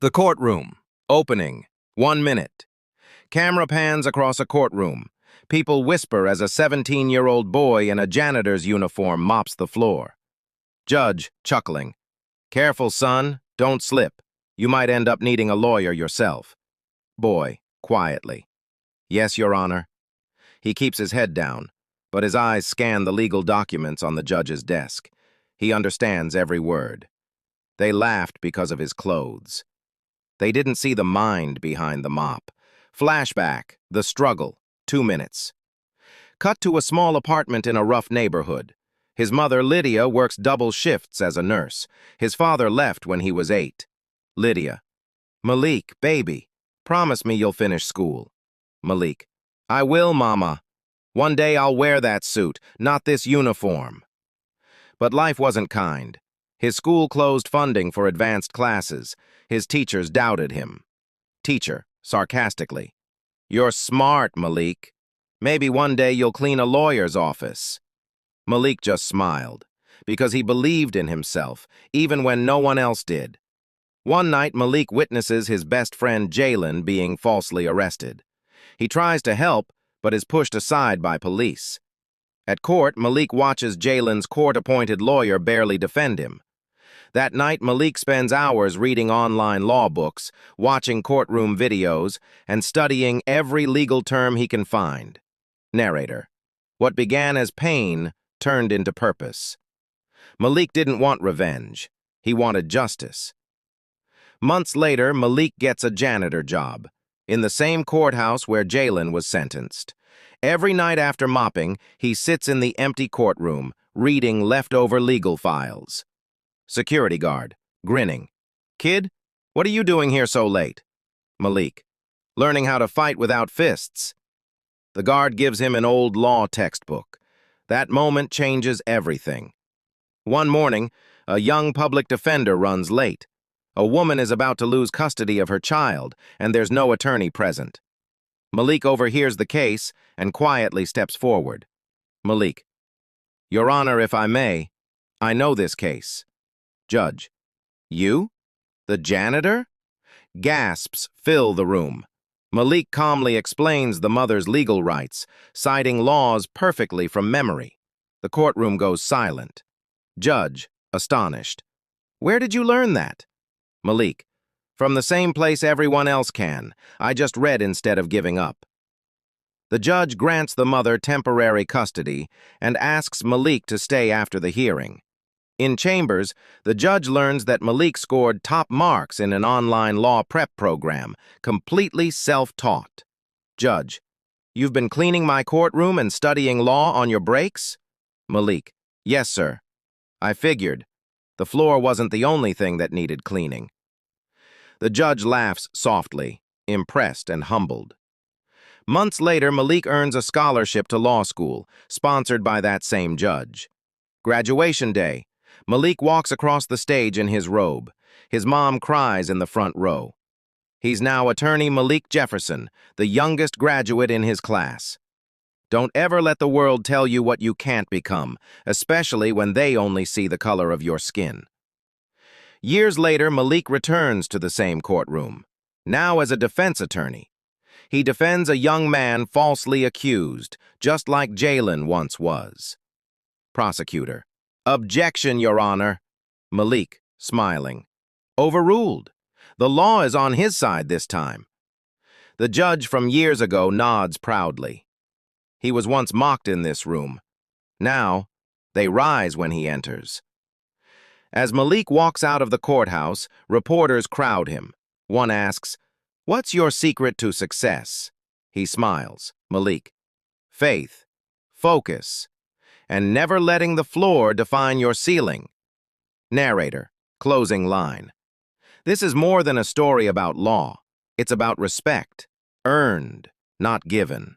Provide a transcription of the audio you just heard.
The courtroom. Opening. 1 minute. Camera pans across a courtroom. People whisper as a 17-year-old boy in a janitor's uniform mops the floor. Judge, chuckling. Careful, son. Don't slip. You might end up needing a lawyer yourself. Boy, quietly. Yes, Your Honor. He keeps his head down, but his eyes scan the legal documents on the judge's desk. He understands every word. They laughed because of his clothes. They didn't see the mind behind the mop. Flashback, the struggle, 2 minutes. Cut to a small apartment in a rough neighborhood. His mother, Lydia, works double shifts as a nurse. His father left when he was 8. Lydia. Malik, baby, promise me you'll finish school. Malik. I will, Mama. One day I'll wear that suit, not this uniform. But life wasn't kind. His school closed funding for advanced classes. His teachers doubted him. Teacher, sarcastically. You're smart, Malik. Maybe one day you'll clean a lawyer's office. Malik just smiled, because he believed in himself, even when no one else did. One night, Malik witnesses his best friend Jalen being falsely arrested. He tries to help, but is pushed aside by police. At court, Malik watches Jalen's court-appointed lawyer barely defend him. That night, Malik spends hours reading online law books, watching courtroom videos, and studying every legal term he can find. Narrator. What began as pain turned into purpose. Malik didn't want revenge. He wanted justice. Months later, Malik gets a janitor job in the same courthouse where Jalen was sentenced. Every night after mopping, he sits in the empty courtroom, reading leftover legal files. Security guard, grinning. Kid, what are you doing here so late? Malik, learning how to fight without fists. The guard gives him an old law textbook. That moment changes everything. One morning, a young public defender runs late. A woman is about to lose custody of her child, and there's no attorney present. Malik overhears the case and quietly steps forward. Malik, Your Honor, if I may, I know this case. Judge, you? The janitor? Gasps fill the room. Malik calmly explains the mother's legal rights, citing laws perfectly from memory. The courtroom goes silent. Judge, astonished. Where did you learn that? Malik, from the same place everyone else can. I just read instead of giving up. The judge grants the mother temporary custody and asks Malik to stay after the hearing. In chambers, the judge learns that Malik scored top marks in an online law prep program, completely self-taught. Judge, you've been cleaning my courtroom and studying law on your breaks? Malik, yes, sir. I figured. The floor wasn't the only thing that needed cleaning. The judge laughs softly, impressed and humbled. Months later, Malik earns a scholarship to law school, sponsored by that same judge. Graduation day. Malik walks across the stage in his robe. His mom cries in the front row. He's now attorney Malik Jefferson, the youngest graduate in his class. Don't ever let the world tell you what you can't become, especially when they only see the color of your skin. Years later, Malik returns to the same courtroom, now as a defense attorney. He defends a young man falsely accused, just like Jalen once was. Prosecutor. Objection, Your Honor. Malik, smiling. Overruled. The law is on his side this time. The judge from years ago nods proudly. He was once mocked in this room. Now, they rise when he enters. As Malik walks out of the courthouse, reporters crowd him. One asks, "What's your secret to success?" He smiles. Malik, faith, focus, and never letting the floor define your ceiling. Narrator, closing line. This is more than a story about law. It's about respect, earned, not given.